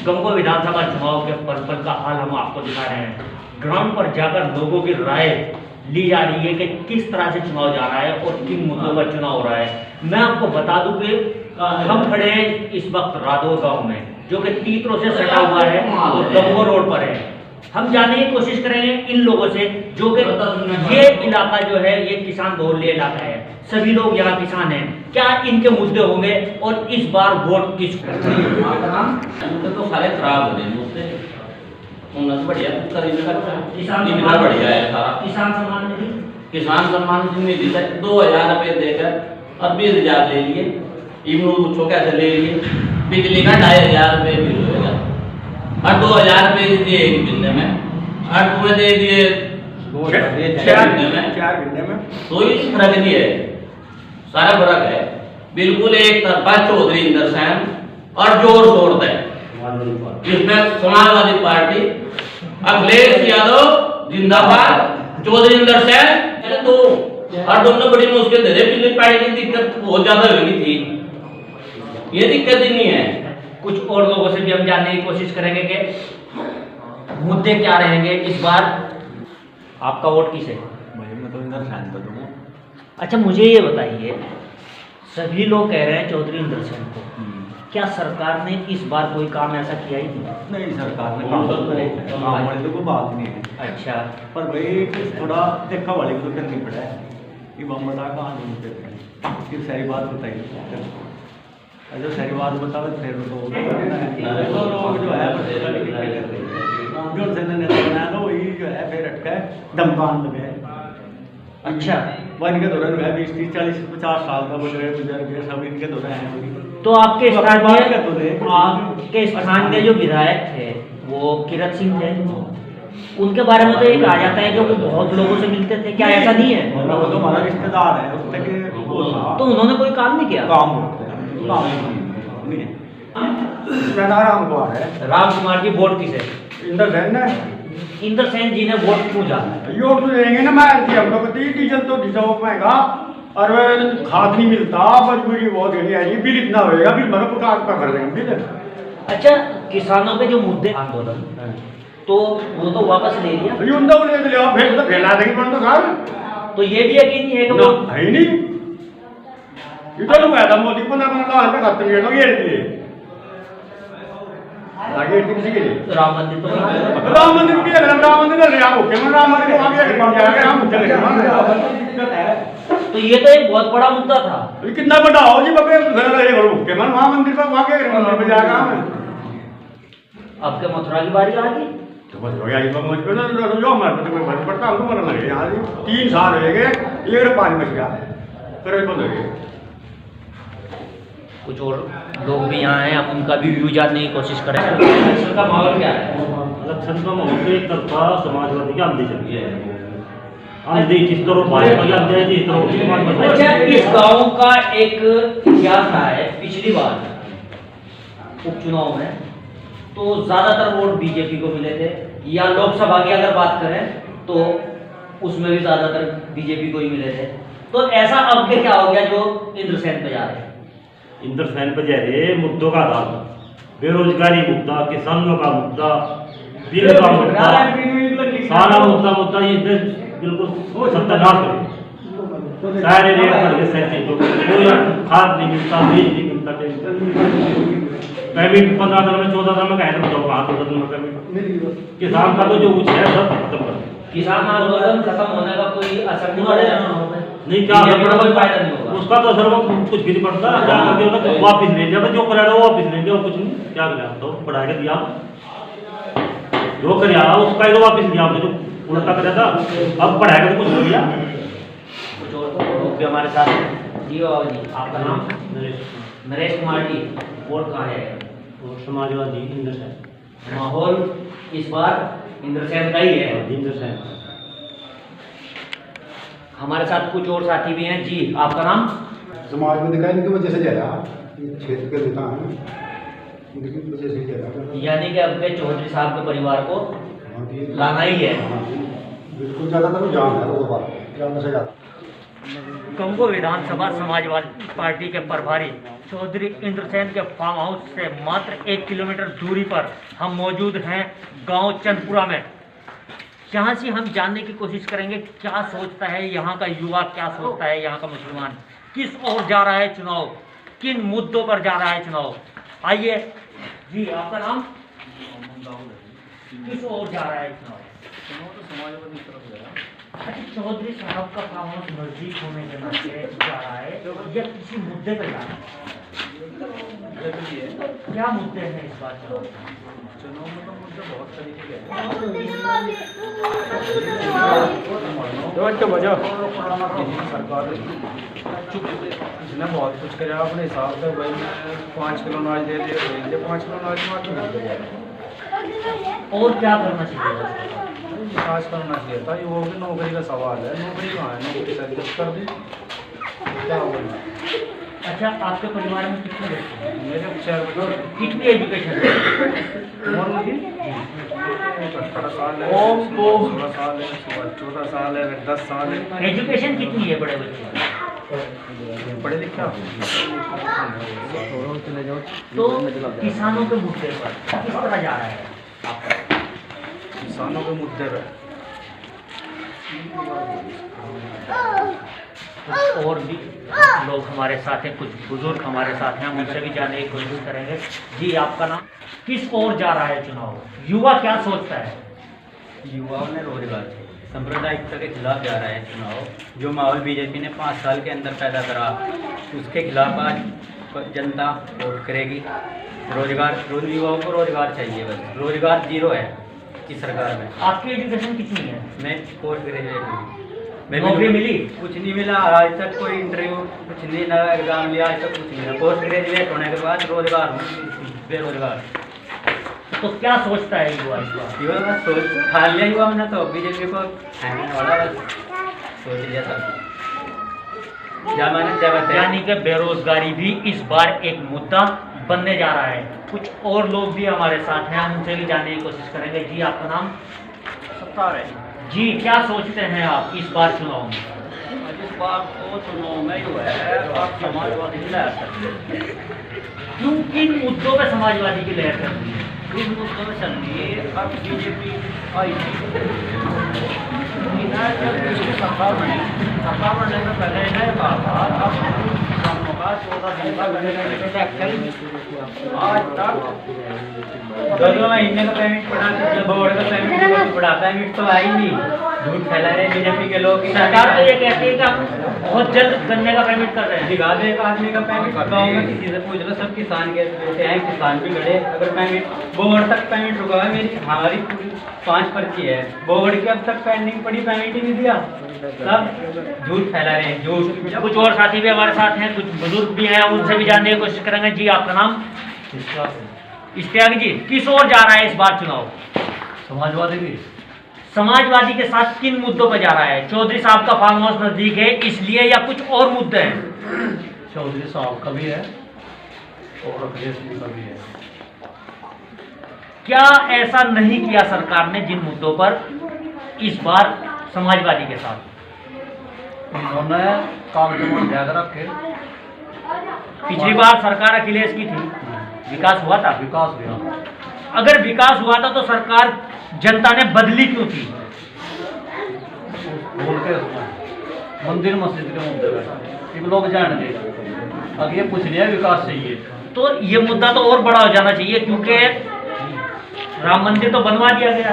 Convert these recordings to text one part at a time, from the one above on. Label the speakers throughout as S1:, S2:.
S1: गंगो विधानसभा चुनाव के पल का हाल हम आपको दिखा रहे हैं। ग्राउंड पर जाकर लोगों की राय ली जा रही है कि किस तरह से चुनाव जा रहा है और किन मुद्दों पर चुनाव हो रहा है। मैं आपको बता दूं कि हम खड़े हैं इस वक्त रादौर गांव में, जो कि तीतरों से सटा हुआ है और गंगो रोड पर है। हम जानने की कोशिश करेंगे इन लोगों से, जो कि ये इलाका जो है ये किसान बहुल्य इलाका है, सभी लोग यहाँ किसान हैं, क्या इनके मुद्दे होंगे और इस बार वोट किसको?
S2: तो सारे खराब हो रहे मुझसे बढ़िया
S1: किसान
S2: बढ़िया है सारा।
S1: किसान सम्मान
S2: निधि से 2000 रुपये देकर और 20,000 ले लिए, इमो कैसे ले लिए, बिजली का 2,500 रुपये बिल होगा और 2,000 रुपये दिए एक महीने में और तुम्हें दे दिए 4 महीने में। तो ये फर्क नहीं है, सारा फर्क है बिल्कुल एक तरफा चौधरी इंदर सेन और जोर शोर है जिसमें समाजवादी पार्टी अखिलेश यादव जिंदाबाद, चौधरी इंदर सेन तो और दोनों बड़ी मुश्किल दे रहे। बिजली पार्टी की दिक्कत बहुत ज्यादा हो गई थी, ये दिक्कत ही नहीं है।
S1: कुछ और लोगों से भी हम जानने की कोशिश करेंगे कि मुद्दे क्या रहेंगे इस बार। आपका वोट किसे?
S3: मैं तो इंदर सेन को दूंगा।
S1: अच्छा, मुझे ये बताइए, सभी लोग कह रहे हैं चौधरी इंदर सेन को, क्या सरकार ने इस बार कोई काम ऐसा किया ही नहीं?
S3: नहीं, सरकार ने काम वाले तो कोई बात नहीं है।
S1: अच्छा,
S3: पर भाई थोड़ा देखा वाले को करनी पड़ा है कि बम बता कहाँ ढूंढते हैं, फिर सारी बात बताइए। जो सारी बात बताओ फिर तो लोग जो है जो तो वही जो है फिर अटका है दमकान लगे।
S1: अच्छा,
S3: वो इनके दौरान है 20, 30, 40, 50 साल का बुजुर्ग सब इनके दौरान है।
S1: तो आपके स्थानीय जो विधायक थे वो किरत सिंह थे, उनके बारे में तो ये कहा जाता है कि वो बहुत लोगों से मिलते थे, क्या ऐसा नहीं है?
S3: वो तो हमारा रिश्तेदार है उससे के
S1: तो उन्होंने कोई काम नहीं किया?
S3: काम नहीं है। राम कुमार है।
S1: राम कुमार की वोट किसे?
S3: इंदर सेन ने।
S1: इंदर सेन जी ने वोट क्यों जाना?
S3: योट तो देंगे ना, मैं हम लोग डीजल तो डीजल महंगा और खाद नहीं मिलता, मजबूरी बहुत देनी है। बिल इतना होएगा, बिल भरो पका कर देंगे बिल।
S1: अच्छा, किसानों के जो मुद्दे आंदोलन तो वो तो वापस ले लिया,
S3: ले लिया फिर तो फैला देंगे तो साहब।
S1: तो ये भी यकीन नहीं है कि वो
S3: है नहीं इधर हुआ था मोदी को ना खत्म किया तो ये आगे किसी के लिए
S1: राम मंदिर तो
S3: राम मंदिर के लिए राम मंदिर ले आओ के राम मंदिर को आगे बन जाएगा, हम चले।
S1: तो ये तो एक बहुत बड़ा मुद्दा था।
S3: कितना बड़ा हो जी बाबे घर रहे करो के मन वहां मंदिर पर आगे मंदिर पे जाएगा। हम
S1: अब के मथुरा की बारी आ गई
S3: तो बस हो गया। ये मुझ पे ना जो हमारे पे कोई फर्क पड़ता, हमको मरना लगे यहाँ 3 साल हो गए, 1 पानी बच गया फिर बंद हो गए।
S1: कुछ और लोग भी यहाँ हैं, हम उनका भी व्यू जानने की कोशिश करें। इलेक्शन का माहौल क्या है?
S4: इलेक्शन का माहौल तो एक तरफा समाजवादी की आंधी चली है, आंधी जिस तरह भाजपा की आंधी है जिस तरह।
S1: अच्छा, इस गांव का एक इतिहास रहा है, पिछली बार उपचुनाव में तो ज्यादातर वोट बीजेपी को मिले थे, या लोकसभा की अगर बात करें तो उसमें भी ज्यादातर बीजेपी को ही मिले थे। तो ऐसा अब के क्या हो गया जो इंद्र सेन पे जा रहे हैं?
S4: इंदर सेन पर जा रहे मुद्दों का आधार, बेरोजगारी मुद्दा, किसानों का मुद्दा, बिल का मुद्दा, सारा मुद्दा ये बिल्कुल सत्यानाश करे। सारे रेट बढ़ गए, सारी चीजों कोई खाद नहीं मिलता, बीज नहीं मिलता, पेमेंट 15 दिन में 14 दिन में कहे तो बताओ कहाँ 14 दिन में पेमेंट। किसान का तो जो कुछ है सब खत्म कर।
S1: किसान आंदोलन खत्म होने का कोई असर नहीं पड़ेगा?
S4: नहीं, क्या
S1: कोई फायदा नहीं होगा
S4: उसका तो असर कुछ भी नहीं पड़ता। क्या करके होता तो वापिस ले लिया, जो करा रहा वापिस ले लिया, कुछ नहीं क्या करा तो पढ़ा के दिया, जो कर उसका ही तो वापिस लिया आपने, जो उल्टा कराया था अब पढ़ाएगा तो कुछ हो गया।
S1: कुछ और लोग भी हमारे साथ हैं। जी बाबा जी, आपका नाम? नरेश कुमार जी। वोट कहाँ है?
S4: समाजवादी इंदर सेन।
S1: माहौल इस बार इंद्र सेन का ही है।
S4: इंदर सेन।
S1: हमारे साथ कुछ और साथी भी हैं। जी, आपका नाम?
S5: समाजवादी का इनकी वजह से जा रहा क्षेत्र के नेता हैं, इनकी वजह से जा रहा।
S1: यानी कि अब के चौधरी साहब के परिवार को लाना ही है।
S5: बिल्कुल, ज़्यादातर जान है वो बात ज़्यादा से ज़्यादा।
S1: गंगो विधानसभा समाजवादी पार्टी के प्रभारी चौधरी इंद्रसेन के फार्म हाउस से मात्र 1 किलोमीटर दूरी पर हम मौजूद हैं गांव चंदपुरा में। यहाँ से हम जानने की कोशिश करेंगे क्या सोचता है यहाँ का युवा, क्या सोचता है यहाँ का मुसलमान, किस ओर जा रहा है चुनाव, किन मुद्दों पर जा रहा है चुनाव। आइए जी, आपका नाम? किस ओर जा रहा है चुनाव? अच्छा, चौधरी साहब का फार्म हाउस नजदीक होने के नाते जा रहा है या किसी मुद्दे पर जा रहा है? क्या मुद्दे हैं इस बार चुनाव में? तो मुद्दे बहुत तरीके के
S3: सरकार इसने बहुत कुछ करे अपने हिसाब से। भाई मैं 5 किलो अनाज दे दे, 5 किलो अनाज मार
S1: और क्या करना चाहिए?
S3: विकास करना चाहिए था। ये वो भी नौकरी का सवाल है, नौकरी कहाँ है? नौकरी कर दी, क्या बोलना।
S1: अच्छा, आपके परिवार में कितने बच्चे हैं?
S3: मेरे 4 बच्चे।
S1: कितनी एजुकेशन है?
S3: और उनकी 18 साल है, 16 साल है, 14 साल है, 10 साल है।
S1: एजुकेशन कितनी है बड़े बच्चे?
S3: पढ़े लिखे।
S1: तो किसानों के मुद्दे पर किस तरह जा रहा है आपका?
S3: किसानों के मुद्दे पर
S1: कुछ और भी लोग हमारे साथ हैं, कुछ बुजुर्ग हमारे साथ हैं, हम उनसे भी जानने की कोशिश करेंगे। जी, आपका नाम? किस ओर जा रहा है चुनाव? युवा क्या सोचता है?
S6: युवाओं ने रोजगार सांप्रदायिकता के खिलाफ जा रहा है चुनाव। जो माहौल बीजेपी ने 5 साल के अंदर पैदा करा, उसके खिलाफ आज जनता वोट करेगी। रोजगार, युवाओं को रोजगार चाहिए, बस रोजगार जीरो है इस सरकार में।
S1: आपकी एजुकेशन कितनी है?
S6: मैं पोस्ट ग्रेजुएट हूँ।
S1: नौकरी मिली?
S6: कुछ नहीं मिला आज तक, कोई इंटरव्यू कुछ नहीं, ना एग्जाम लिया आज तक, कुछ नहीं मिला। पोस्ट ग्रेजुएट होने के बाद रोजगार हूँ, बेरोजगार।
S1: तो क्या सोचता है युवा इस बार?
S6: युवा बस सोच खा लिया युवा ने तो बीजेपी को हैंगने वाला, बस सोच लिया सब।
S1: यानी कि बेरोजगारी भी इस बार एक मुद्दा बनने जा रहा है। कुछ और लोग भी हमारे साथ हैं, हम उनसे भी जानने की कोशिश करेंगे। जी, आपका नाम?
S3: सत्तार है
S1: जी, क्या सोचते हैं आप इस बार चुनाव में?
S3: इस बार तो चुनाव में जो है आप समाजवादी की लहर सकते हैं।
S1: क्यों, किन मुद्दों पे समाजवादी की लहर चल रही है?
S3: इस मुद्दों में चल रही है। अब बीजेपी आई जब इसकी सरकार बनी, सरकार बनने से पहले इन्हें कहा था अब किसानों का 14 दिन का आज तक
S6: 2 महीने का पेमेंट पड़ा, बोर्ड का पेमेंट पड़ा, पेमेंट तो आई नहीं। झूठ फैला रहे बीजेपी के लोग।
S1: सरकार तो ये कहती है कि हम बहुत जल्द गन्ने का पेमेंट कर रहे हैं।
S6: दिखा दे एक आदमी का पेमेंट, गाँव में किसी से पूछ लो, सब किसान के बेटे हैं, किसान भी खड़े। अगर पेमेंट बोर्ड तक पेमेंट रुका है, मेरी हमारी पूरी 5 पर्ची है, बोर्ड की अब तक पेंडिंग पड़ी, पेमेंट ही नहीं दिया। सब झूठ फैला रहे हैं, झूठ।
S1: कुछ और साथी भी हमारे साथ हैं, कुछ बुजुर्ग भी हैं, उनसे भी जानने की कोशिश करेंगे। जी, आपका नाम? इश्तियाक जी, किस ओर जा रहा है इस बार चुनाव?
S3: समाजवादी की।
S1: समाजवादी के साथ किन मुद्दों पर जा रहा है? चौधरी साहब का फार्म हाउस नजदीक है इसलिए या कुछ और मुद्दे हैं?
S3: चौधरी साहब का भी है और अखिलेश जी का भी है।
S1: क्या ऐसा नहीं किया सरकार ने जिन मुद्दों पर इस बार समाजवादी के साथ?
S3: इन्होंने कागज ज्यादा रखे।
S1: पिछली बार सरकार अखिलेश की थी, विकास हुआ था?
S3: विकास भी हुआ।
S1: अगर विकास हुआ था तो सरकार जनता ने बदली क्यों थी?
S3: बोलते मंदिर मस्जिद के मुद्दे पर लोग जान गए। अब ये पूछ लिया विकास चाहिए,
S1: तो ये मुद्दा तो और बड़ा हो जाना चाहिए, क्योंकि राम मंदिर तो बनवा दिया गया।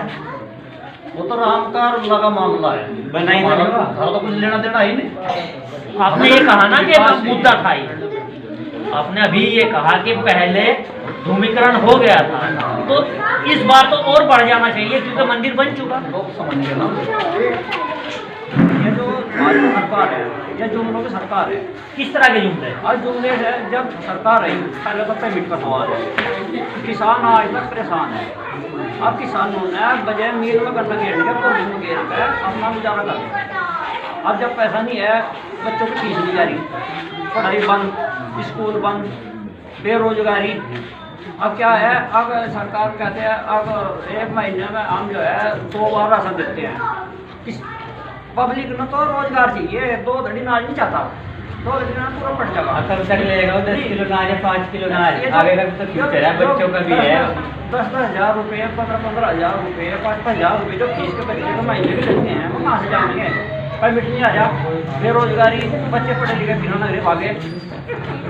S3: वो तो राम का लगा मामला है,
S6: बना ही नहीं होगा।
S3: हमारा तो कुछ लेना देना ही नहीं।
S1: आपने ये कहा ना कि मुद्दा था ही, आपने अभी ये कहा कि पहले ध्रुवीकरण हो गया था, तो इस बार तो और बढ़ जाना चाहिए क्योंकि मंदिर बन चुका।
S3: लोग समझ गए ना। ये जो भाजपा सरकार है, ये जुमलों की सरकार है।
S1: किस तरह के जुमले?
S3: आज जुमले है, जब सरकार रही पहले तो पेमेंट का सवाल है। किसान आज तक परेशान है। अब किसानों ने बजाय मील में गन्ना घेर दिया, कोल्ड में घेर कर अपना गुजारा कर दिया। अब जब पैसा नहीं है, बच्चों की फीस नहीं जा रही, पढ़ाई बंद, स्कूल बंद, बेरोजगारी। अब क्या है, अब सरकार कहते हैं अब 1 महीने में हम जो है 2 बार राशन देते हैं। पब्लिक ने तो रोजगार चाहिए, 2 धड़ी नाज नहीं चाहता। तो पूरा पड़ जाएगा।
S6: कब तक लेगा? 10 किलो अनाज है, 5 किलो अनाज, आगे का तो फ्यूचर है, बच्चों का भी है।
S3: 10,000 रुपये, 15,000 रुपये, 5,000 रुपये जो फीस के बच्चे को महीने के लगते हैं, वो कहाँ से जाएंगे? प्राइवेट नहीं आ जा, बेरोजगारी, बच्चे पढ़े लिखे बिना नौकरी भागे,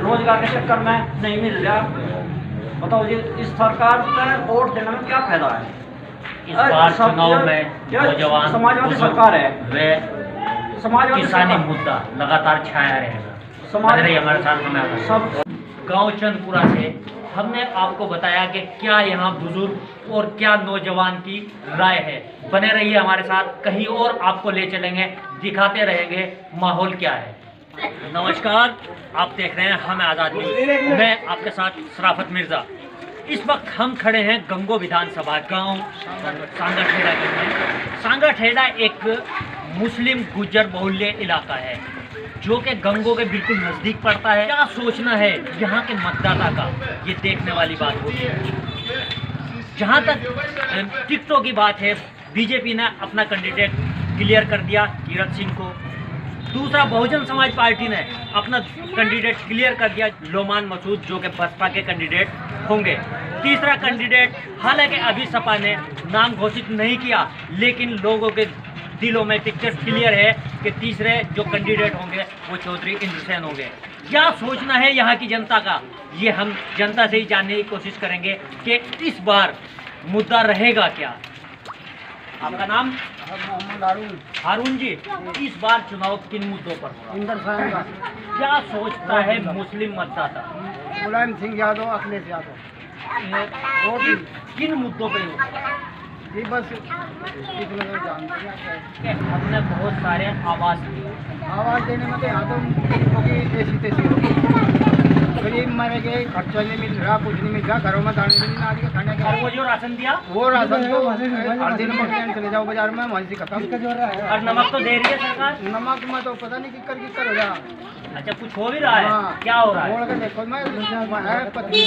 S3: रोजगार के चक्कर में नहीं मिल रहा। बताओ जी, इस सरकार का वोट देने में क्या फायदा है?
S1: इस बार चुनाव में नौजवान
S3: समाजवादी सरकार है,
S1: वे
S3: समाजवादी
S1: किसानी
S3: सरकार।
S1: मुद्दा लगातार छाया रहेगा।
S3: समाज-
S1: बन रही हमारे साथ हमें
S3: सब
S1: गांव चंदपुरा से हमने आपको बताया कि क्या यहाँ बुजुर्ग और क्या नौजवान की राय है। बने रहिए हमारे साथ, कहीं और आपको ले चलेंगे, दिखाते रहेंगे माहौल क्या है। नमस्कार, आप देख रहे हैं हमें आज़ाद न्यूज़। मैं आपके साथ सराफत मिर्ज़ा। इस वक्त हम खड़े हैं गंगो विधानसभा गांव सांगाठेड़ा में। सांगाठेड़ा एक मुस्लिम गुज्जर बहुल्य इलाका है जो कि गंगो के बिल्कुल नज़दीक पड़ता है। क्या सोचना है यहाँ के मतदाता का, ये देखने वाली बात होती है। जहाँ तक टिकटों की बात है, बीजेपी ने अपना कैंडिडेट क्लियर कर दिया कीरत सिंह को। दूसरा, बहुजन समाज पार्टी ने अपना कैंडिडेट क्लियर कर दिया लोमान मसूद, जो कि बसपा के कैंडिडेट होंगे। तीसरा कैंडिडेट, हालांकि अभी सपा ने नाम घोषित नहीं किया, लेकिन लोगों के दिलों में पिक्चर क्लियर है कि तीसरे जो कैंडिडेट होंगे वो चौधरी इंद्रसेन होंगे। क्या सोचना है यहाँ की जनता का, ये हम जनता से ही जानने की कोशिश करेंगे कि इस बार मुद्दा रहेगा क्या। आपका नाम?
S3: मोहम्मद
S1: हारून जी, इस बार चुनाव किन मुद्दों पर होगा?
S3: इंद्रसेन का,
S1: क्या सोचता है मुस्लिम मतदाता?
S3: मुलायम सिंह यादव, अखिलेश यादव।
S1: वोट किन मुद्दों पर होगा?
S3: जी बस इतना तो जानते हैं।
S1: कि हमने बहुत सारे आवाज़ दिए।
S3: आवाज़ देने में तो यहाँ तो होगी ऐसी तैसी होगी। गरीब मरे गए, खर्चा नहीं मिल रहा, कुछ नहीं मिल रहा, घरों में दाने नहीं आ रही, खाने
S1: और
S3: के
S1: वो जो राशन दिया,
S3: वो राशन तो हर दिन पकड़ने चले जाओ बाजार में, वहीं से खत्म।
S1: और नमक तो दे रही है सरकार।
S3: नमक में तो पता नहीं किक्कर हो जा।
S1: अच्छा, कुछ हो भी रहा है?
S3: हाँ।
S1: क्या हो रहा है?
S3: बोल के देखो, मैं है पत्नी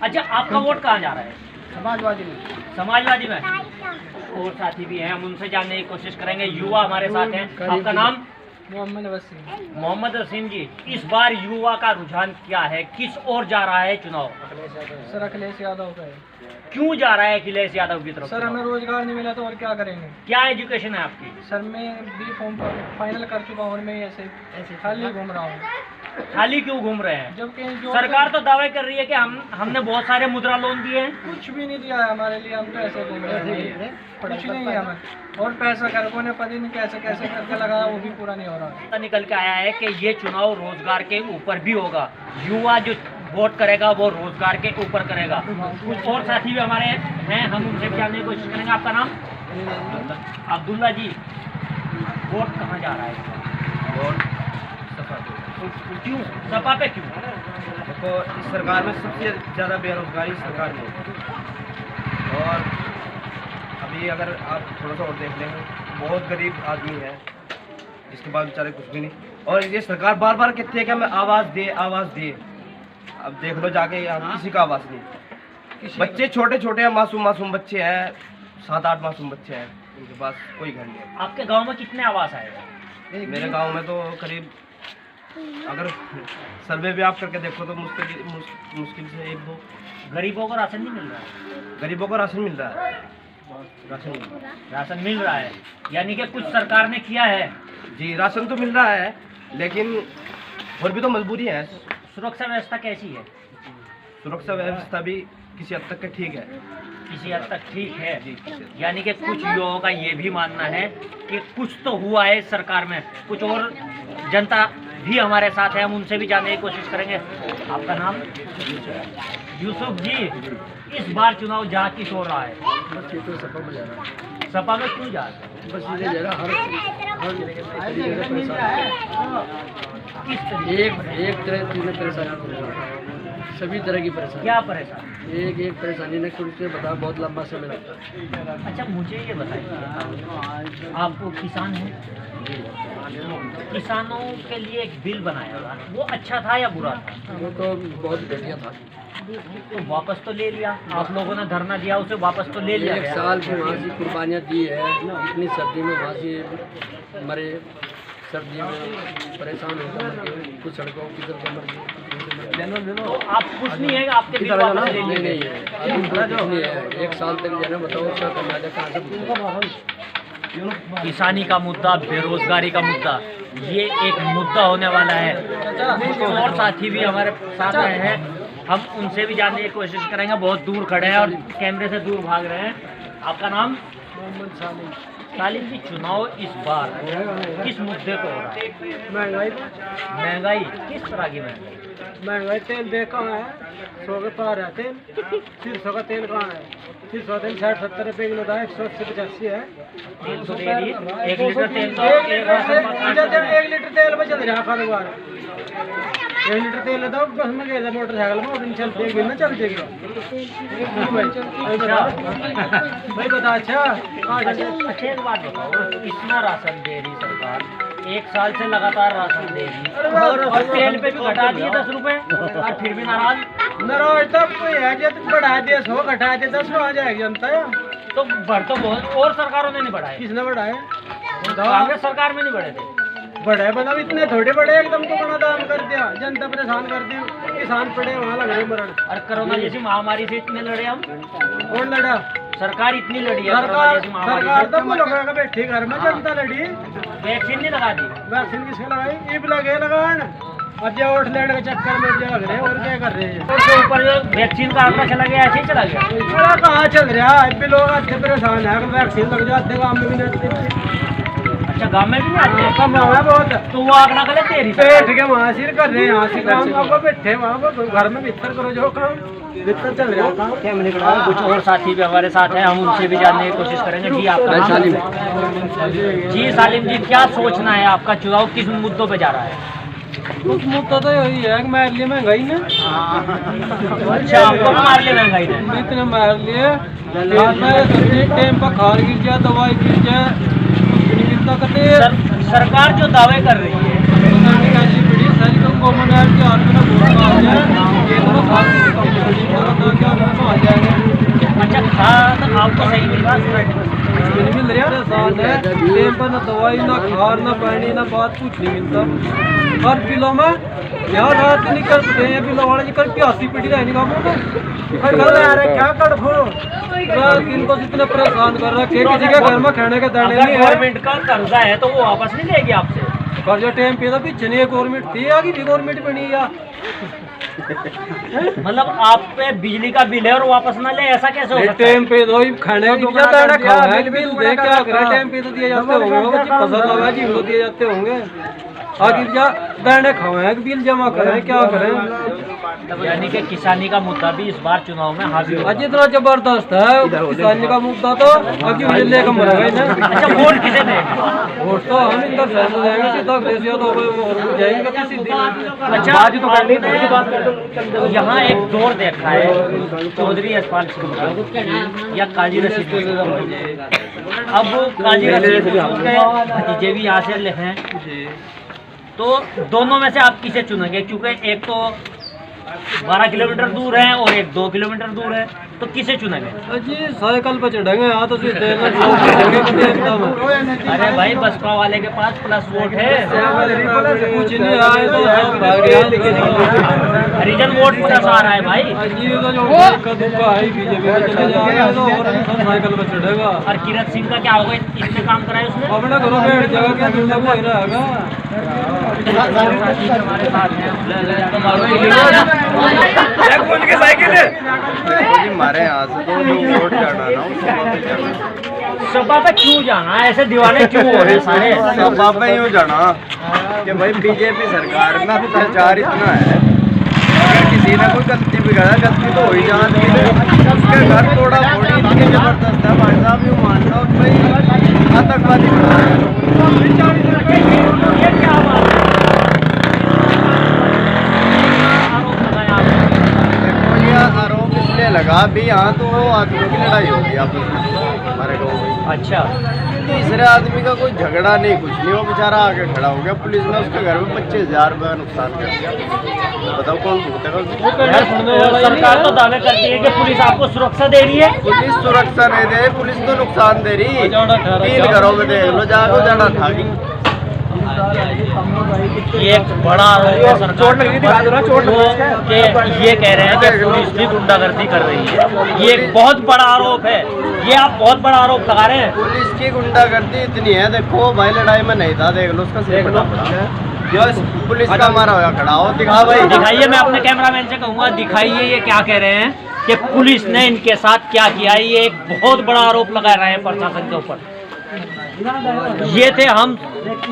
S1: अच्छा, आपका वोट कहाँ जा रहा है?
S3: समाजवादी में।
S1: समाजवादी में। और साथी भी हैं, हम उनसे जानने की कोशिश करेंगे। युवा हमारे साथ हैं। आपका नाम?
S3: मोहम्मद वसीम।
S1: मोहम्मद वसीम जी, इस बार युवा का रुझान क्या है, किस ओर जा रहा है चुनाव?
S3: सर अखिलेश यादव का है।
S1: क्यों जा रहा है अखिलेश यादव की तरफ?
S3: सर हमें रोजगार नहीं मिला तो और क्या करेंगे।
S1: क्या एजुकेशन है आपकी?
S3: सर मैं बी फॉर्म फाइनल कर चुका हूँ और मैं ऐसे खाली घूम रहा हूँ।
S1: खाली क्यों घूम रहे हैं?
S3: जबकि जो
S1: सरकार तो दावे कर रही है कि हमने बहुत सारे मुद्रा लोन दिए हैं।
S3: कुछ भी नहीं दिया है हमारे लिए, हम तो ऐसे घूम रहे हैं, कुछ नहीं है हमें। और पैसा घरों ने पता नहीं कैसे कैसे करके लगाया, वो भी पूरा नहीं हो रहा।
S1: पता निकल के आया है कि ये चुनाव रोजगार के ऊपर भी होगा। युवा जो वोट करेगा वो रोजगार के ऊपर करेगा। कुछ और साथी भी हमारे हैं, हम उनसे जानने की कोशिश करेंगे। आपका नाम? अब्दुल्ला जी, वोट कहाँ जा रहा है?
S7: वोट
S1: क्यों सपा पे क्यों?
S7: देखो, इस सरकार में सबसे ज़्यादा बेरोजगारी सरकार में है। और अभी अगर आप थोड़ा सा और देख लेंगे, बहुत गरीब आदमी है जिसके पास बेचारे कुछ भी नहीं। और ये सरकार बार बार कहती है कि हमें आवाज़ दे, आवाज़ दे। अब देख लो जाके, यहाँ किसी का आवाज़ नहीं। बच्चे छोटे छोटे हैं, मासूम मासूम बच्चे हैं, 7-8 मासूम बच्चे हैं, उनके पास कोई घर नहीं है।
S1: आपके गांव में कितने आवास आए?
S7: मेरे गांव में तो करीब, अगर सर्वे भी आप करके देखो तो मुश्किल से 1-2।
S1: गरीबों को राशन नहीं मिल रहा है?
S7: गरीबों को राशन मिल रहा है,
S1: राशन मिल रहा है, यानी कि कुछ सरकार ने किया है।
S7: जी राशन तो मिल रहा है, लेकिन और भी तो मजबूरी है।
S1: सुरक्षा व्यवस्था कैसी है?
S7: सुरक्षा व्यवस्था भी किसी हद तक के ठीक है।
S1: किसी हद तक ठीक है, यानी कि कुछ युवाओं का ये भी मानना है कि कुछ तो हुआ है सरकार में। कुछ और जनता भी हमारे साथ है, हम उनसे भी जानने की कोशिश करेंगे। आपका नाम? यूसुफ जी, इस बार चुनाव जहाँ किस हो रहा है? सपा में क्यों जा रहा है?
S3: बस ये जरा
S1: किस तरीके?
S3: एक तरह परेशानी, सभी तरह की परेशानी।
S1: क्या परेशानी?
S3: एक परेशानी ने खुद से बता, बहुत लंबा समय लगता है।
S1: अच्छा, मुझे ये बताइए, आपको किसान हैं? किसानों के लिए एक बिल बनाया था, वो अच्छा था या बुरा था?
S3: वो तो बहुत घटिया था।
S1: तो वापस तो ले लिया, आप लोगों ने धरना दिया, उसे वापस तो ले लिया
S3: एक
S1: गया।
S3: साल की वहाँ से कुर्बानियाँ दी है, इतनी सर्दी में वहाँ से मरे,
S8: सर्दियों में परेशान होकर मर गए, कुछ सड़कों की तरफ मर गए।
S1: तो आप कुछ नहीं है आपके बिल वापस ले
S8: नहीं
S1: लिए?
S8: है, अभी कुछ नहीं है। 1 साल तक जो है ना, बताओ उसका अंदाजा कहाँ से पूछेगा?
S1: किसानी का मुद्दा, बेरोजगारी का मुद्दा, ये एक मुद्दा होने वाला है। और साथी भी हमारे साथ रहे हैं, हम उनसे भी जानने की कोशिश करेंगे। बहुत दूर खड़े हैं और कैमरे से दूर भाग रहे हैं। आपका नाम?
S8: मोहम्मद सालिम।
S1: सालिम जी, चुनाव इस बार किस मुद्दे को हो रहा है?
S8: महंगाई
S1: महंगाई किस तरह की महंगाई?
S8: महंगाई तेल देख कहाँ है, 100 के पार है तेल। 300 का तेल कहाँ है? 300 तेल 60-70 रुपये किलो था, 180-85 है।
S1: 300 दे रही, 1 लीटर तेल तो
S8: 1 लीटर तेल में चल रहा है कारोबार। 1 लीटर तेल लेता हूँ, बस में गया मोटरसाइकिल में, और चलते एक दिन में चल जाएगा भाई। बता अच्छा
S1: अच्छा एक बात बताओ, इतना राशन दे रही सरकार, 1 साल से लगातार राशन दे रही और तेल पे भी घटा दिए 10 रुपए और फिर भी नाराज
S8: तक कोई है जो बढ़ा दिया 100 घटा दिया 10 आ जाएगी जनता है।
S1: तो बढ़ तो बहुत और सरकारों ने नहीं बढ़ाए।
S8: किसने बढ़ाए?
S1: कांग्रेस सरकार में नहीं बढ़े थे।
S8: बढ़े मतलब इतने थोड़े बड़े, एकदम तो बड़ा दाम कर दिया, जनता परेशान कर दी, किसान पड़े वहाँ लग रहे मरण।
S1: और कोरोना जैसी महामारी से इतने लड़े हम।
S8: कौन लड़ा?
S1: सरकार इतनी लड़ी है।
S8: सरकार तो वो लोगों का बैठी घर में, जनता लड़ी।
S1: वैक्सीन नहीं लगा दी।
S8: वैक्सीन किसको लगाई? ईब लगे लगान, अब जो वोट लेने के चक्कर में जो लग रहे हैं और क्या कर रहे हैं।
S1: उसके ऊपर जो वैक्सीन का आंकड़ा चला गया, ऐसे ही चला गया।
S8: बड़ा कहाँ चल रहा है, अभी लोग अच्छे परेशान है। वैक्सीन लग जाते गाँव में भी नहीं।
S1: अच्छा, गाँव में भी नहीं आते?
S8: कम है बहुत।
S1: तो वो आंकड़ा गलत दे रही
S8: बैठ के वहाँ सिर कर रहे हैं, यहाँ से काम आपको बैठे वहाँ पर घर में भीतर करो जो काम भीतर चल रहा काम।
S1: कुछ और साथी भी हमारे साथ हैं, हम उनसे भी जानने की कोशिश करेंगे। जी आपका नाम? सालिम। जी सालिम जी, क्या सोचना है आपका, चुनाव किस मुद्दों पे जा रहा है?
S8: कुछ मुद्दा तो यही है कि मार लिए महंगाई ने।
S1: अच्छा, आपको मार ले महंगाई ने?
S8: इतने मार लिए, टाइम पर खाद गिर जाए, दवाई गिर जाए, कुछ नहीं मिलता करते।
S1: सरकार जो दावे कर रही है, अच्छा खाद आपको सही मिल रहा है?
S8: टाइम पर ना दवाई, ना खाद, ना पानी, ना बात, कुछ नहीं मिलता। हर बिलों में यहाँ रात नहीं करते हैं, बिलों वाले कर प्यासी पीटी रहने का क्या कर इनको इतने परेशान कर रहा है, किसी के घर में खाने के दाने नहीं है।
S1: गवर्नमेंट का कर्जा है तो वो वापस नहीं लेगी आपसे?
S8: कर्जा टाइम पे तो पीछे नहीं है, गवर्नमेंट थी आगे भी गवर्नमेंट बनी है।
S1: मतलब आप पे बिजली का बिल है और वापस ना ले, ऐसा कैसे हो सकता है?
S8: टाइम पे दो खाने का बिल दे, क्या करें, टाइम पे तो दिए जाते होंगे, फसल लगा जी वो दिए जाते होंगे। आगे जा दाने खाए, बिल जमा करें, क्या करें।
S1: यानी कि किसानी का मुद्दा भी इस बार चुनाव में हावी होगा।
S8: आज इतना जबरदस्त है किसानी का मुद्दा, तो आगे जिले का मरेगा ना।
S1: अच्छा, वोट किसे देंगे?
S8: वोट तो हम इंदर साहब को देंगे, सीधा अखिलेश तो जाएंगे किसी दिन।
S1: अच्छा, आपने यहाँ एक दौर देखा है चौधरी यशपाल सिंह का या काजी रशीद। अब काजी रशीद के भतीजे भी यहाँ से हैं, तो दोनों में से आप किसे चुनेंगे? क्योंकि एक तो 12 किलोमीटर दूर है और एक 2 किलोमीटर दूर है, तो किसे चुनेंगे?
S8: जी साइकिल पर चढ़ेंगे, यहाँ तो
S1: अरे भाई, बसपा वाले के पास प्लस वोट है,
S8: कुछ नहीं आए तो
S1: हरिजन वोट प्लस आ रहा है भाई।
S8: साइकिल पर चढ़ेगा।
S1: और किरत सिंह का क्या होगा, इतने काम कराए उसने?
S8: अपने घरों बैठ जाएगा, रहेगा।
S1: हमारे साथ हैं
S9: हमारे यहाँ से तो जो वोट जाना ना,
S1: सपा पे क्यों जाना, ऐसे दीवाने क्यों हो रहे सारे?
S9: सपा पे यूँ जाना कि भाई बीजेपी सरकार में भ्रष्टाचार इतना है, अगर किसी ने कोई गलती बिगाड़ा, गलती तो हो ही जाती है, उसके घर थोड़ा थोड़ी इतनी जबरदस्त है भाई साहब, यूँ मान लो भाई आतंकवादी बना है।
S1: ये क्या बात है?
S9: आरोप इसलिए लगा भी यहाँ तो आदमियों की लड़ाई होगी आपस में हमारे गाँव में।
S1: अच्छा,
S9: तीसरे आदमी का कोई झगड़ा नहीं, कुछ नहीं, वो बेचारा आके खड़ा हो गया, पुलिस ने उसके घर में 25,000 रुपये नुकसान कर दिया। बताओ कौन भुगतेगा?
S1: सरकार तो दावे करती है कि पुलिस आपको सुरक्षा दे रही है।
S9: पुलिस सुरक्षा नहीं दे, पुलिस तो नुकसान दे रही। 3 घरों में देख लो, जागो जाना था
S1: ये एक बड़ा आरोप है सरकार के ऊपर कि ये कह रहे हैं कि पुलिस भी गुंडागर्दी कर रही है। ये एक बहुत बड़ा आरोप है, ये आप बहुत बड़ा आरोप लगा रहे हैं।
S9: पुलिस की गुंडागर्दी इतनी है, देखो भाई लड़ाई में नहीं था, देख लो उसका सिर फटा पड़ा। जो पुलिस का मारा हुआ खड़ा हो, दिखा भाई,
S1: दिखाइए। मैं अपने कैमरामैन से कहूँगा दिखाइए ये क्या कह रहे हैं कि पुलिस ने इनके साथ क्या किया। ये एक बहुत बड़ा आरोप लगा रहे हैं प्रशासन के ऊपर। ये थे हम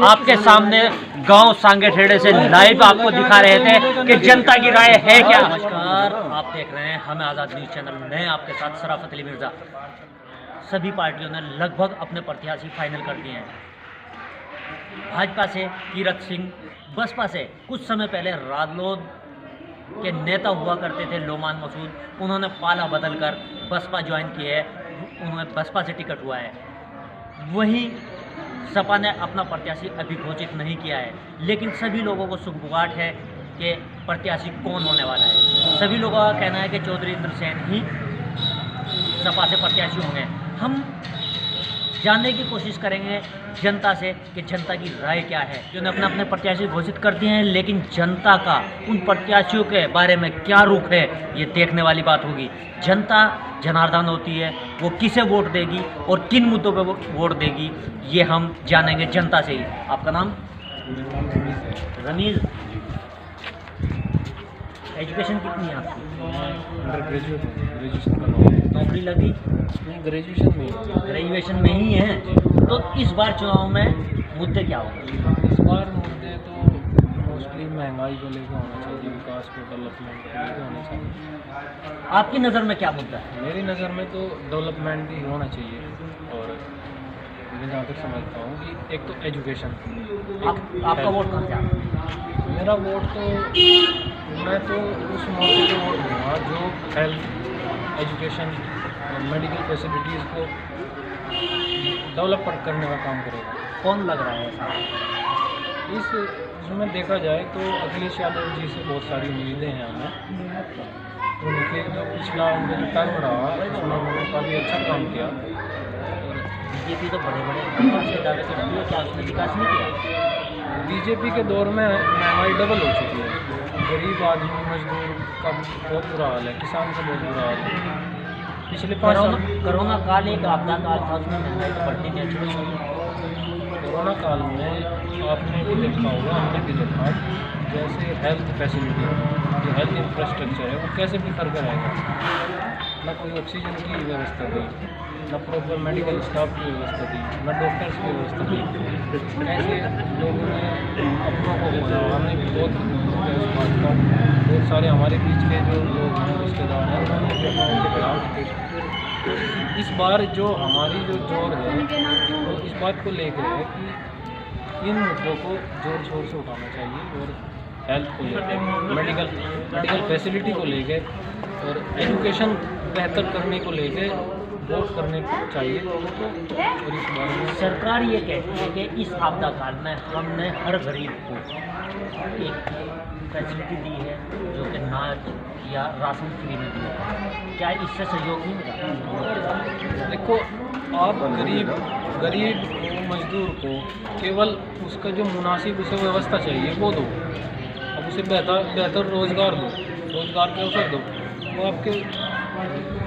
S1: आपके सामने गांव सांगेठेड़े से लाइव आपको दिखा रहे थे कि जनता की राय है क्या। नमस्कार, आप देख रहे हैं हम आज़ाद न्यूज़ चैनल। मैं आपके साथ शराफत अली मिर्ज़ा। सभी पार्टियों ने लगभग अपने प्रत्याशी फाइनल कर दिए हैं। भाजपा से कीरत सिंह, बसपा से कुछ समय पहले रालोद के नेता हुआ करते थे लोमान मसूद, उन्होंने पाला बदलकर बसपा ज्वाइन की है, उन्होंने बसपा से टिकट हुआ है। वहीं सपा ने अपना प्रत्याशी अभी घोषित नहीं किया है, लेकिन सभी लोगों को सुगबुगाहट है कि प्रत्याशी कौन होने वाला है। सभी लोगों का कहना है कि चौधरी इंद्रसेन ही सपा से प्रत्याशी होंगे। हम जानने की कोशिश करेंगे जनता से कि जनता की राय क्या है। जिन्होंने अपने अपने प्रत्याशी घोषित कर दिए हैं, लेकिन जनता का उन प्रत्याशियों के बारे में क्या रुख है, ये देखने वाली बात होगी। जनता जनार्दन होती है, वो किसे वोट देगी और किन मुद्दों पे वो वोट देगी, ये हम जानेंगे जनता से ही। आपका नाम? रमीज। एजुकेशन कितनी है आपकी?
S10: ग्रेजुएशन कर रहा हूँ।
S1: नौकरी लगी?
S10: नहीं, ग्रेजुएशन
S1: में ही है। तो इस बार चुनाव में मुद्दे क्या होंगे?
S10: इस बार मुद्दे तो मोस्टली महंगाई को लेकर होना चाहिए, विकास को, डेवलपमेंट को लेकर होना चाहिए।
S1: आपकी नज़र में क्या मुद्दा है?
S10: मेरी नज़र में तो डेवलपमेंट ही होना चाहिए। और मैं जहाँ तक समझता हूँ कि एक तो एजुकेशन,
S1: आपका वोट कहाँ से आता है?
S10: मेरा वोट तो, मैं तो उस मौके पे वोट दूँगा जो हेल्थ, एजुकेशन, मेडिकल फैसिलिटीज़ को डेवलप करने का काम करेगा।
S1: कौन लग रहा है ऐसा?
S10: इसमें देखा जाए तो अखिलेश यादव जी से बहुत सारी उम्मीदें हैं हमें। उनके जो पिछला उनका जो टर्म रहा उसमें उन्होंने काफ़ी अच्छा काम किया।
S1: बीजेपी तो बड़े बड़े विकास के दावे करती है, क्या उसने विकास नहीं किया?
S10: बीजेपी के दौर में महंगाई डबल हो चुकी है। गरीब आदमी, मजदूर का बहुत बुरा हाल है, किसान का बहुत बुरा हाल है। पिछले 5 साल
S1: कोरोना काल एक आपदा काल था, उसमें महंगाई तो बढ़ती थी।
S10: कोरोना काल में आपने भी देखा होगा, हमने भी देखा, जैसे हेल्थ फैसिलिटी, जो हेल्थ इंफ्रास्ट्रक्चर है वो कैसे बिखर कर रहेगा। न कोई ऑक्सीजन की व्यवस्था थी, न प्रॉपर मेडिकल स्टाफ की व्यवस्था थी, न डॉक्टर्स की व्यवस्था थी। ऐसे लोगों ने अपनों को बोला, हमें भी बहुत सारे हमारे बीच के जो लोग हैं, रिश्तेदार हैं, उन्होंने भी अपनों के खिलाफ थे। इस बार जो हमारी जो जोर है वो इस बात को लेकर है कि इन मुद्दों को जोर शोर से उठाना चाहिए। और हेल्थ को लेकर, मेडिकल फैसिलिटी को लेकर और एजुकेशन बेहतर करने को लेकर वोट करने चाहिए लोगों को। और इस बारे में
S1: सरकार ये कहती है कि इस आपदा काल में हमने हर गरीब को एक फैसिलिटी दी है, जो कि अनाज या राशन फ्री में दिया है। क्या इससे सहयोग नहीं मिला?
S10: देखो, आप गरीब मजदूर को केवल उसका जो मुनासिब उसे व्यवस्था चाहिए वो दो। अब उसे बेहतर रोज़गार दो, रोज़गार के अवसर दो। वो आपके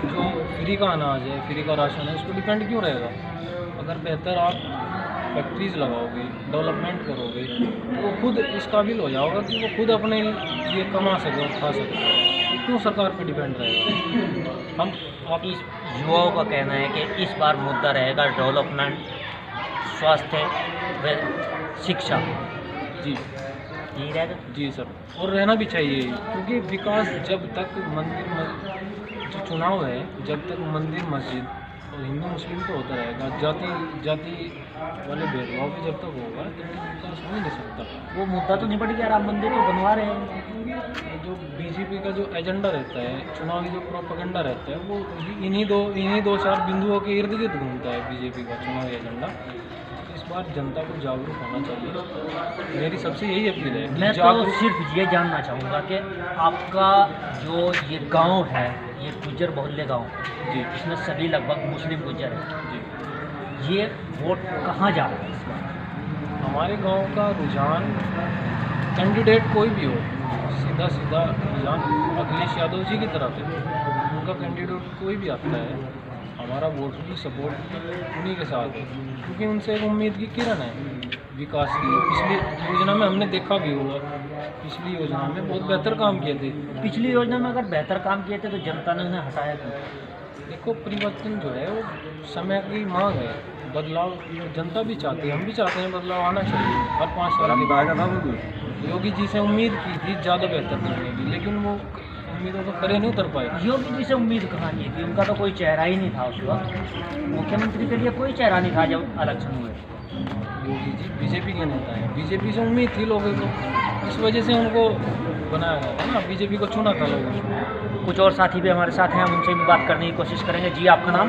S10: जो फ्री का अनाज है, फ्री का राशन है, उस पर डिपेंड क्यों रहेगा? अगर बेहतर आप फैक्ट्रीज लगाओगे, डेवलपमेंट करोगे, तो वो खुद इस काबिल हो जाओगा कि वो खुद अपने लिए कमा सके और खा सके। क्यों सरकार पे डिपेंड रहेगा?
S1: आप इस युवाओं का कहना है कि इस बार मुद्दा रहेगा डेवलपमेंट, स्वास्थ्य व शिक्षा।
S10: जी
S1: यही रहेगा?
S10: जी सर, और रहना भी चाहिए, क्योंकि विकास जब तक जो चुनाव है, जब तक मंदिर मस्जिद और हिंदू मुस्लिम तो होता रहेगा, जाति वाले भेदभाव भी जब तक होगा तब तक विकास हो ही नहीं सकता।
S1: वो मुद्दा तो निपट गया, राम मंदिर तो बनवा रहे हैं।
S10: जो बीजेपी का जो एजेंडा रहता है, चुनावी जो प्रोपेगेंडा रहता है, वो इन्हीं दो चार बिंदुओं के इर्द गिर्द घूमता है बीजेपी का चुनावी एजेंडा। इस बार जनता को जागरूक होना चाहिए, मेरी सबसे यही अपील है।
S1: मैं तो सिर्फ ये जानना चाहूँगा कि आपका जो ये गांव है, ये गुज्जर बहुल्य गांव
S10: जी,
S1: इसमें सभी लगभग मुस्लिम गुज्जर हैं
S10: जी,
S1: ये वोट कहाँ जा रहा है इस बार?
S10: हमारे गांव का रुझान कैंडिडेट कोई भी हो, सीधा सीधा रुझान अखिलेश यादव जी की तरफ है। उनका कैंडिडेट कोई भी आता है, हमारा वोट की सपोर्ट उन्हीं के साथ है, क्योंकि उनसे एक उम्मीद की किरण है विकास की। पिछली योजना में हमने देखा भी होगा, पिछली योजना में बहुत बेहतर काम किए थे।
S1: पिछली योजना में अगर बेहतर काम किए थे तो जनता ने उन्हें हटाया क्यों?
S10: देखो, परिवर्तन जो है वो समय की मांग है, बदलाव जनता भी चाहती है, हम भी चाहते हैं बदलाव आना चाहिए। हर 5 साल के बाद योगी जी से उम्मीद की थी ज़्यादा बेहतर करने की, लेकिन वो उम्मीदों को खरे नहीं उतर पाए।
S1: योगी जी से उम्मीद कहाँ की थी? उनका तो कोई चेहरा ही नहीं था उस वक्त, मुख्यमंत्री के लिए कोई चेहरा नहीं था जब इलेक्शन हुए।
S10: योगी जी बीजेपी के नेता हैं, बीजेपी से उम्मीद थी लोगों को, इस वजह से उनको बनाया गया था ना, बीजेपी को चुना था लोगों ने।
S1: कुछ और साथी भी हमारे साथ हैं, हम उनसे भी बात करने की कोशिश करेंगे। जी, आपका नाम?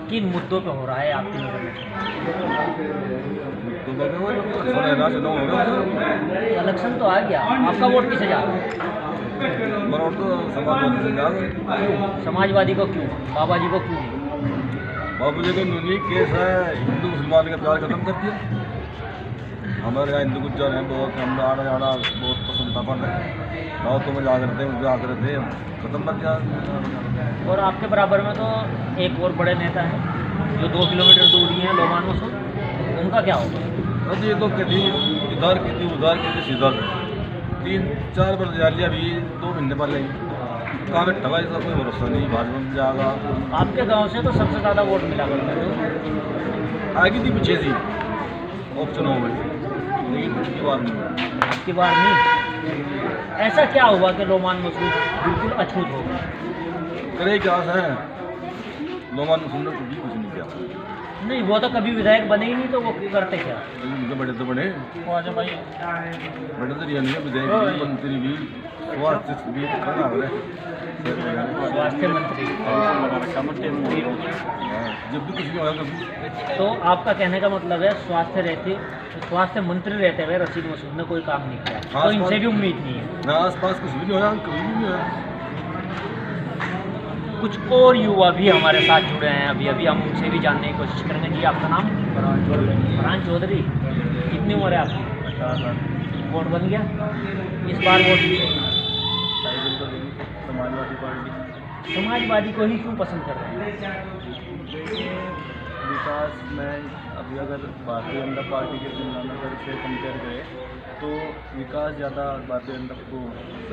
S1: किन मुद्दों पे हो रहा है आपकी नज़र में? इलेक्शन तो आ गया, आपका वोट किसे जा रहा है? समाजवादी को क्यों? बाबा जी को क्यों नहीं?
S9: बाबू जी का यूनिक केस है, हिंदू मुसलमान का प्यार खत्म कर दिया। हमारे यहाँ हिंदू गुज्जर हैं बहुत, हम आना जाना बहुत पसंद था, पर गाँव तो मजा करते हैं, मुझे आकर थे, खत्म कर दिया।
S1: और आपके बराबर में तो एक और बड़े नेता हैं जो 2 किलोमीटर दूरी हैं, लोमान मसूद, उनका क्या होगा?
S9: ये तो कभी इधर की उधर की सीधा 3-4 बार जा लिया, अभी 2 महीने पहले कहाँ पे ठगा, इसका कोई भरोसा नहीं, भाजपा में जाएगा।
S1: आपके गांव से तो सबसे ज़्यादा वोट मिला करता है,
S9: आगे थी पीछे थी ऑप्शन हो गई, लेकिन इसकी बार नहीं,
S1: इसकी बार नहीं। ऐसा क्या हुआ कि लोमान मसूद बिल्कुल अछूत हो गए?
S9: करे क्या है, लोमान मसूद ने कुछ नहीं किया।
S1: नहीं, वो तो कभी विधायक बने ही नहीं, तो वो करते क्या?
S9: उनके बड़े तो बड़े
S1: अच्छा भाई,
S9: बड़े तो रियल नहीं, विधायक भी, मंत्री भी, स्वास्थ्य भी,
S1: स्वास्थ्य मंत्री,
S9: जब भी कुछ भी होगा कभी।
S1: तो आपका कहने का मतलब है स्वास्थ्य मंत्री रहते हुए रशीद मसूद ने कोई काम नहीं किया, तो इनसे भी उम्मीद नहीं है
S9: ना, आसपास कुछ भी नहीं होया, कभी भी नहीं होया।
S1: कुछ और युवा भी हमारे साथ जुड़े हैं, अभी हम उनसे भी जानने की कोशिश करेंगे। जी, आपका नाम? फरहान चौधरी। कितनी उम्र है आपकी? वोट बन गया इस बार? वोट
S9: समाजवादी पार्टी।
S1: समाजवादी को ही क्यों पसंद कर रहे हैं?
S9: विकास में अभी अगर भारतीय जनता पार्टी की तुलना में अगर इसे कंपेयर करें तो विकास ज़्यादा भारतीय जनता को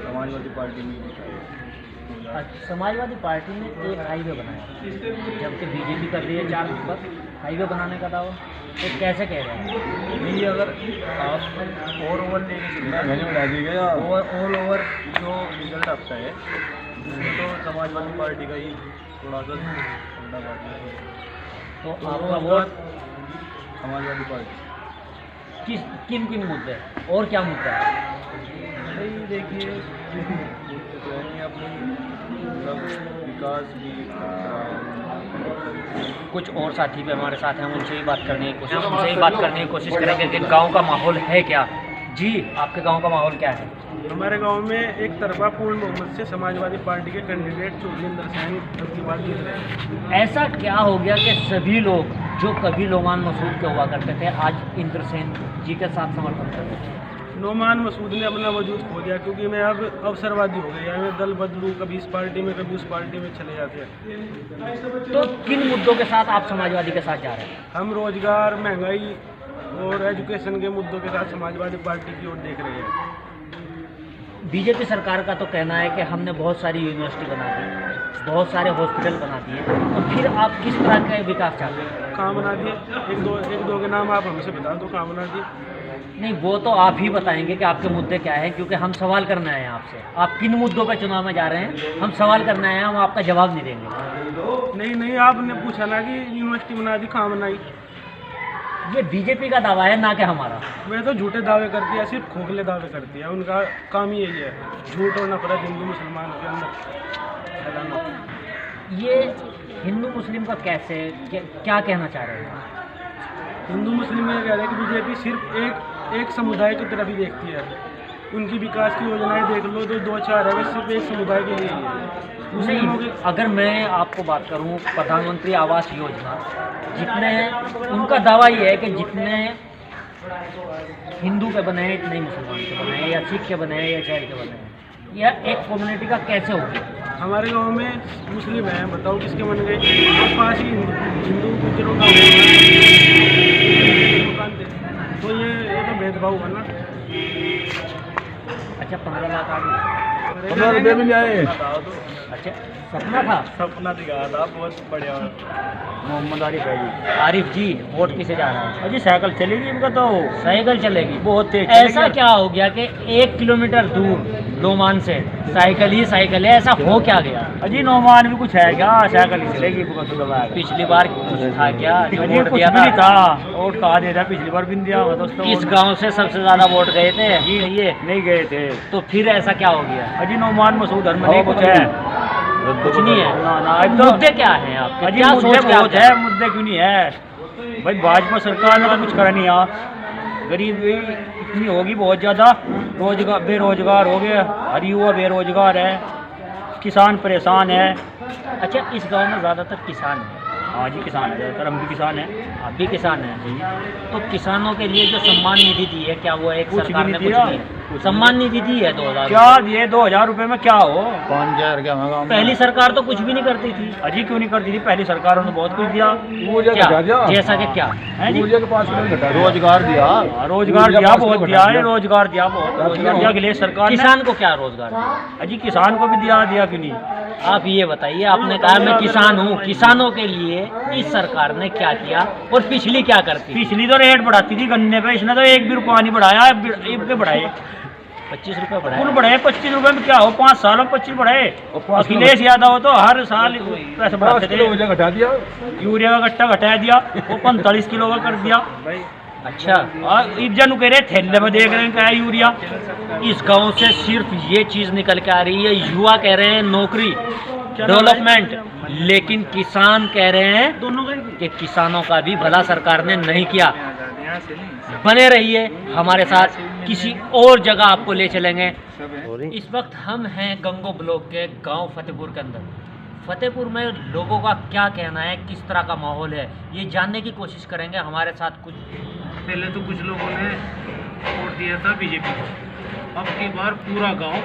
S9: समाजवादी पार्टी में दिखा है।
S1: समाजवादी पार्टी ने एक हाईवे बनाया, जबकि बीजेपी कर रही है 4 नंबर हाईवे बनाने का दावा, तो कैसे कह रहे हैं?
S9: नहीं, अगर आप ओवरऑल मैंने बना दी गया, ऑल ओवर जो रिजल्ट आपका है उसमें तो समाजवादी पार्टी का ही थोड़ा सा उल्टा बात है।
S1: तो आपका वोट
S9: समाजवादी पार्टी।
S1: किन मुद्दे और क्या मुद्दा है?
S9: नहीं, देखिए अपनी विकास भी।
S1: कुछ और साथी भी हमारे साथ हैं, उनसे ही बात करने की कोशिश करेंगे कि गांव का माहौल है क्या। जी, आपके गांव का माहौल क्या है?
S7: हमारे गांव में एक तरफा पूर्ण बहुमत से समाजवादी पार्टी के कैंडिडेट चौधरी इंद्रसेन की बात जीत रहे हैं।
S1: ऐसा क्या हो गया कि सभी लोग जो कभी लोमान मसूद के हुआ करते थे आज इंद्रसेन जी के साथ समर्थन करते थे?
S7: लोमान मसूद ने अपना वजूद खो दिया, क्योंकि मैं अब अवसरवादी हो गया, मैं दल बदलूँ, कभी इस पार्टी में कभी उस पार्टी में चले जाते हैं।
S1: तो किन मुद्दों के साथ आप समाजवादी के साथ जा रहे हैं?
S7: हम रोजगार, महंगाई और एजुकेशन के मुद्दों के साथ समाजवादी पार्टी की ओर देख रहे हैं।
S1: बीजेपी सरकार का तो कहना है कि हमने बहुत सारी यूनिवर्सिटी बना दी, बहुत सारे हॉस्पिटल बना दिए, तो फिर आप किस तरह का विकास चाहते हैं?
S7: कहाँ बना दिए? एक दो के नाम आप हमसे बता दो, कहाँ बना दिए?
S1: नहीं, वो तो आप ही बताएंगे कि आपके मुद्दे क्या हैं, क्योंकि हम सवाल करना है आपसे। आप किन मुद्दों पर चुनाव में जा रहे हैं, हम सवाल करना है, हम आपका जवाब नहीं देंगे।
S7: नहीं, आपने पूछा ना कि यूनिवर्सिटी बना दी, कहाँ बनाई?
S1: ये बीजेपी का दावा है, ना कि हमारा।
S7: वे तो झूठे दावे करती है, सिर्फ खोखले दावे करती है, उनका काम ही यही है, झूठ और नफरत हिंदू मुसलमान के अंदर फैलाना।
S1: ये हिंदू मुस्लिम का कैसे क्या कहना चाह रहे हैं?
S7: हिंदू मुस्लिम ये कह रहे हैं कि बीजेपी सिर्फ एक समुदाय की तरफ ही देखती है। उनकी विकास की योजनाएं देख लो तो 2-4 है, सिर्फ एक समुदाय के लिए ही है।
S1: नहीं, अगर मैं आपको बात करूं, प्रधानमंत्री आवास योजना, जितने उनका दावा ये है कि जितने हिंदू के बने हैं, नहीं मुसलमान के बने हैं, या सिख के बने हैं, या ईसाई के बने हैं, यह एक कम्युनिटी का कैसे हो गया?
S10: हमारे गांव में मुस्लिम हैं, बताओ किसके बन गए? और पास ही हिंदू गुजरों का दुकान थे, तो ये तो भेदभाव हुआ ना।
S1: अच्छा 15 लाख आ गए,
S9: 15 रुपये भी नहीं आए।
S1: अच्छा सपना था,
S9: सपना दिखा था बहुत बढ़िया।
S1: मोहम्मद आरिफ जी वोट किसे जा रहा है? अजी साइकिल चलेगी इनका, तो साइकिल चलेगी बहुत तेज। ऐसा क्या हो गया कि 1 किलोमीटर दूर नोमान से साइकिल ही साइकिल है, ऐसा हो क्या गया?
S4: अजी नोमान भी कुछ है क्या? साइकिल ही चलेगी।
S1: पिछली बार कुछ था क्या जो
S4: अजी
S1: वोट
S4: कुछ
S1: दिया
S4: भी नहीं
S1: था?
S4: था, वोट कहा दिया था, पिछली बार भी नहीं दिया दोस्तों।
S1: किस गांव से सबसे ज्यादा वोट गए थे?
S4: जी
S1: ये
S4: नहीं गए थे।
S1: तो फिर ऐसा क्या हो गया?
S4: अजी नोमान मसूद धर्म नहीं कुछ है,
S1: कुछ नहीं है
S4: ना ना।
S1: अब तो मुद्दे क्या है आपके?
S4: अजी
S1: क्या
S4: मुद्दे
S1: सोच के
S4: बहुत
S1: आप
S4: है, मुद्दे क्यों नहीं है भाई? भाजपा सरकार ने तो कुछ करा नहीं यार, गरीबी इतनी होगी बहुत ज़्यादा, रोजगार बेरोजगार हो गया, हर युवा बेरोजगार है, किसान परेशान है।
S1: अच्छा इस गांव में ज़्यादातर किसान है?
S4: हाँ जी किसान है, ज़्यादातर हम भी किसान हैं।
S1: आप भी किसान हैं? तो किसानों के लिए जो सम्मान निधि दी है, क्या वो एक
S4: कुछ भी
S1: सरकार ने
S4: नहीं
S1: कुछ
S4: दिया।
S1: दिया? सम्मान निधि दी है 2000
S4: क्या दिए 2000 रुपये में? क्या हो
S9: 5000 क्या होगा?
S1: पहली सरकार तो कुछ भी नहीं करती थी।
S4: अजी क्यों नहीं करती थी? पहली सरकारों ने बहुत कुछ दिया।
S1: क्या? जैसा कि क्या
S4: है जी?
S9: रोजगार दिया,
S4: रोजगार दिया, बहुत दिया है, रोजगार दिया, बहुत रोजगार दिया अखिलेश सरकार ने।
S1: किसान को क्या रोजगार दिया?
S4: अजी किसान को भी दिया क्यों नहीं?
S1: आप ये बताइए, आपने कहा मैं किसान हूँ, किसानों के लिए इस सरकार ने क्या किया और पिछली क्या करती?
S4: पिछली तो रेट बढ़ाती थी गन्ने पे, इसने तो 1 भी रुपया नहीं बढ़ाया, एक बढ़ाए
S1: 25 रुपये बढ़ाए।
S4: कुल बढ़ाए 25 रुपये में क्या हो? 5 सालों में 25 बढ़ाए। अखिलेश यादव तो हर साल पैसे बढ़ाते थे।
S9: घटा दिया,
S4: यूरिया का गट्टा घटा दिया, वो 45 किलो का कर दिया।
S1: अच्छा
S4: जन कह रहे थैले में देख रहे हैं क्या है यूरिया।
S1: इस गांव से सिर्फ ये चीज निकल के आ रही है, युवा कह रहे हैं नौकरी डेवलपमेंट, लेकिन किसान कह रहे हैं
S4: दोनों का
S1: कि किसानों का भी भला सरकार ने नहीं किया। बने रहिए हमारे साथ, किसी और जगह आपको ले चलेंगे। इस वक्त हम हैं गंगो ब्लॉक के गांव फतेहपुर के अंदर। फतेहपुर में लोगों का क्या कहना है, किस तरह का माहौल है, ये जानने की कोशिश करेंगे। हमारे साथ कुछ
S10: पहले तो कुछ लोगों ने वोट दिया था बीजेपी को, अब की बार पूरा गांव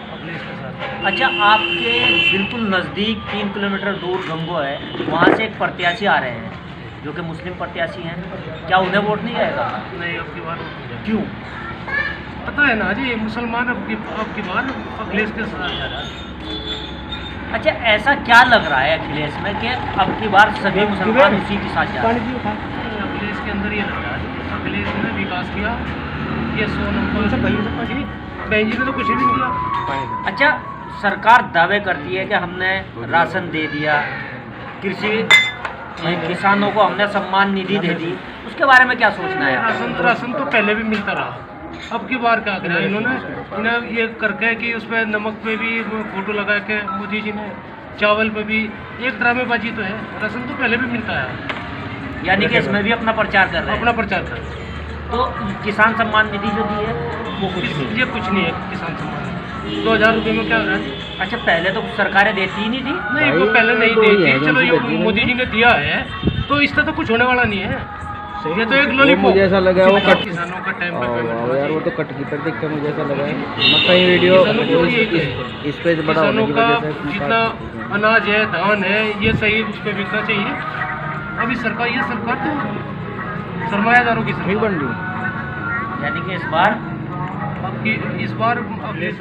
S10: अखिलेश के साथ।
S1: अच्छा आपके बिल्कुल नज़दीक 3 किलोमीटर दूर गंगो है, वहाँ से एक प्रत्याशी आ रहे हैं जो कि मुस्लिम प्रत्याशी हैं, क्या उन्हें वोट नहीं जाएगा?
S10: नहीं, अब की बार वोट नहीं जाएगा।
S1: क्यों?
S10: पता है ना जी, मुसलमान अब की बार अखिलेश के साथ जा रहा है।
S1: अच्छा ऐसा क्या लग रहा है अखिलेश में कि अब की बार सभी मुसलमान उसी के साथ जा रहे हैं?
S10: अखिलेश के अंदर ये लग रहा है, अखिलेश ने विकास किया, ये 100 नंबर बहन जी ने तो कुछ भी नहीं किया।
S1: अच्छा सरकार दावे करती है कि हमने राशन दे दिया, कृषि किसानों को हमने सम्मान निधि दे दी, उसके बारे में क्या सोचना है?
S10: राशन तो पहले भी मिलता रहा, अब की बार क्या करा इन्हें ये करके कि उस पर नमक पे भी फोटो लगा के मोदी जी ने, चावल पे भी एक ड्रामेबाजी तो है। राशन तो पहले भी मिलता है,
S1: यानी कि इसमें भी अपना प्रचार कर रहे हैं।
S10: अपना प्रचार कर रहे हैं।
S1: तो किसान सम्मान निधि जो दी है वो कुछ
S10: ये कुछ नहीं है। किसान सम्मान 2000 रुपये में क्या हो रहा है?
S1: अच्छा पहले तो सरकारें देती ही नहीं थी।
S10: नहीं वो पहले नहीं देती, चलो ये मोदी जी ने दिया है तो इससे तो कुछ होने वाला नहीं है। ये तो एक लॉलीपॉप
S9: मुझे ऐसा लगा वो कट
S10: किसानों का टाइम
S9: यार, वो तो कट की पर देख के मुझे ऐसा लगा मैं कहीं वीडियो इस पे बड़ा होने की वजह से
S10: जितना अनाज है, धान है, ये सही उस पर बिकना चाहिए। अभी सरकार, ये सरकार तो सरमायादारों की सरकार
S9: बन रही,
S1: यानी कि इस बार
S10: अब की इस बार अखिलेश